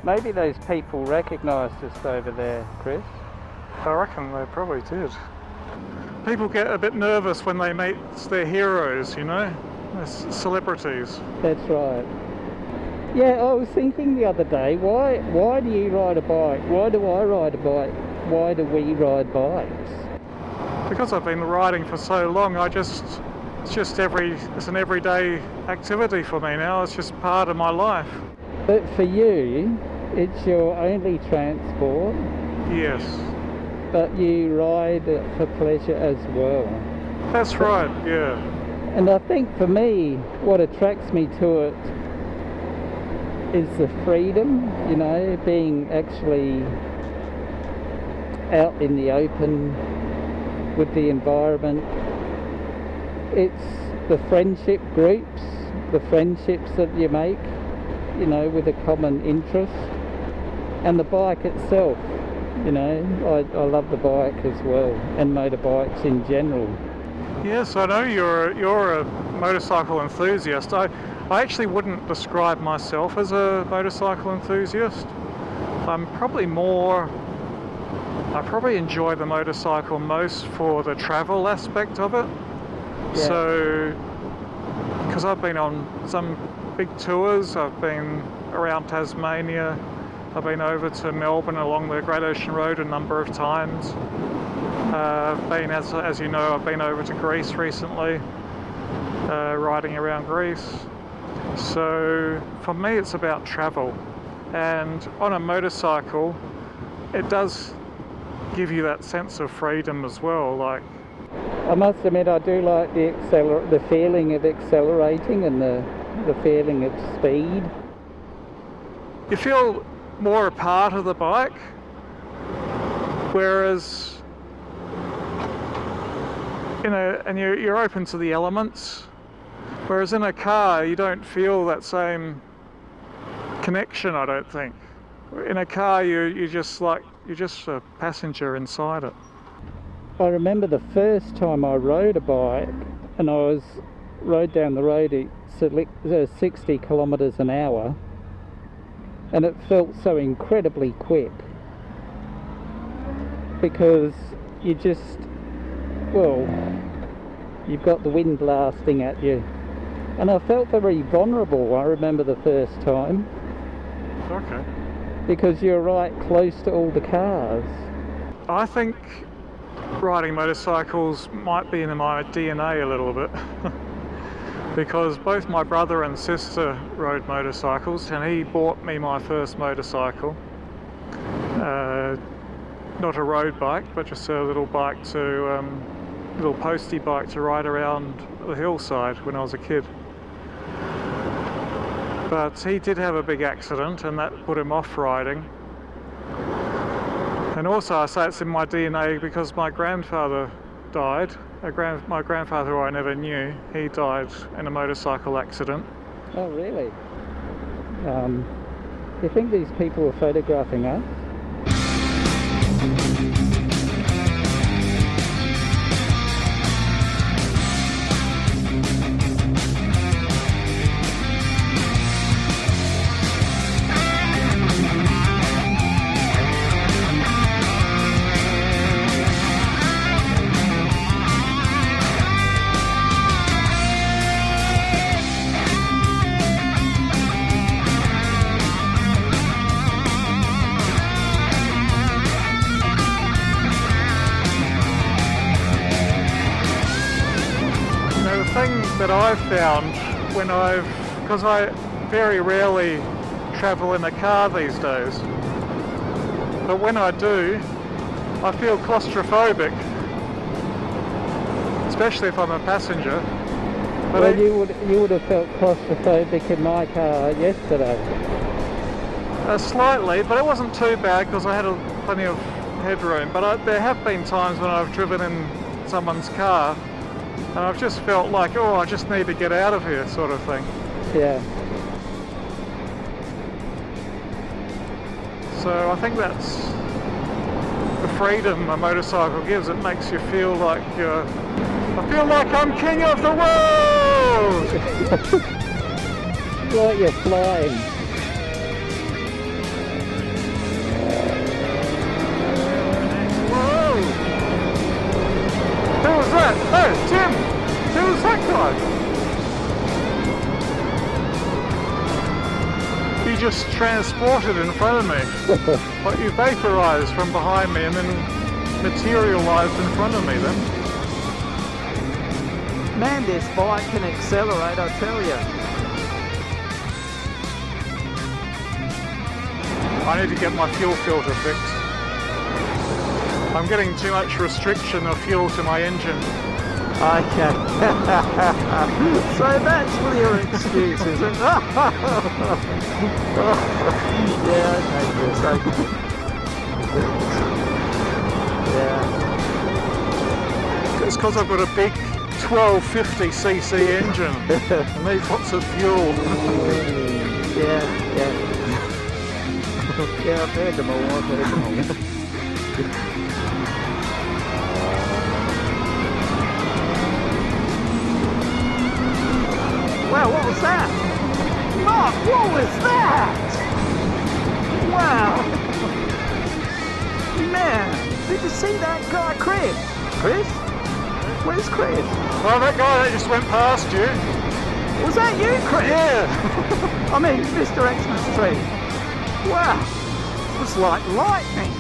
Maybe those people recognised us over there, Chris. I reckon they probably did. People get a bit nervous when they meet their heroes, you know, celebrities. That's right. Yeah, I was thinking the other day, why do you ride a bike? Why do I ride a bike? Why do we ride bikes? Because I've been riding for so long, it's an everyday activity for me now. It's just part of my life. But for you, it's your only transport. Yes. But you ride it for pleasure as well. That's right, yeah. And I think for me, what attracts me to it is the freedom, you know, being actually out in the open with the environment. It's the friendship groups, the friendships that you make, you know, with a common interest, and the bike itself, you know. I love the bike as well, and motorbikes in general. Yes, I know you're a motorcycle enthusiast. I actually wouldn't describe myself as a motorcycle enthusiast. I probably enjoy the motorcycle most for the travel aspect of it. Yeah. So, because I've been on some big tours, I've been around Tasmania, I've been over to Melbourne along the Great Ocean Road a number of times. As you know, I've been over to Greece recently, riding around Greece. So for me it's about travel, and on a motorcycle it does give you that sense of freedom as well. Like, I must admit, I do like the feeling of accelerating and the feeling of speed. you feel more a part of the bike, whereas and you're open to the elements, whereas in a car you don't feel that same connection, I don't think. In a car you're just a passenger inside it. I remember the first time I rode a bike, and I rode down the road at 60 kilometres an hour, and it felt so incredibly quick, because you've got the wind blasting at you, and I felt very vulnerable. I remember the first time. Okay. Because you're right close to all the cars. I think riding motorcycles might be in my DNA a little bit because both my brother and sister rode motorcycles, and he bought me my first motorcycle. Not a road bike, but just a little little postie bike to ride around the hillside when I was a kid. But he did have a big accident, and that put him off riding. And also I say it's in my DNA because my grandfather died. My grandfather, who I never knew, he died in a motorcycle accident. Oh, really? Do you think these people were photographing us? That I've found because I very rarely travel in a car these days, but when I do, I feel claustrophobic. especially if I'm a passenger. But Well, you would have felt claustrophobic in my car yesterday. Slightly, but it wasn't too bad because I had plenty of headroom. But there have been times when I've driven in someone's car and I've just felt like, oh, I just need to get out of here, sort of thing. Yeah. So I think that's the freedom a motorcycle gives. It makes you feel like I feel like I'm king of the world! Like you're flying. Whoa! Who was that? Oh, Tim! Who was that guy? You just transported in front of me. Like you vaporized from behind me and then materialized in front of me then. Man, this bike can accelerate, I tell you. I need to get my fuel filter fixed. I'm getting too much restriction of fuel to my engine. Okay. So that's your excuse, is it? Yeah, okay, Chris, okay. Yeah. It's because I've got a big 1250cc engine. It needs lots of fuel. Yeah. Yeah, I've heard them all, Wow, what was that? Mark, what was that? Wow. Man, did you see that guy, Chris? Chris? Where's Chris? Well, that guy that just went past you. Was that you, Chris? Yeah. I mean, Mr. Xmas Tree. Wow. It was like lightning.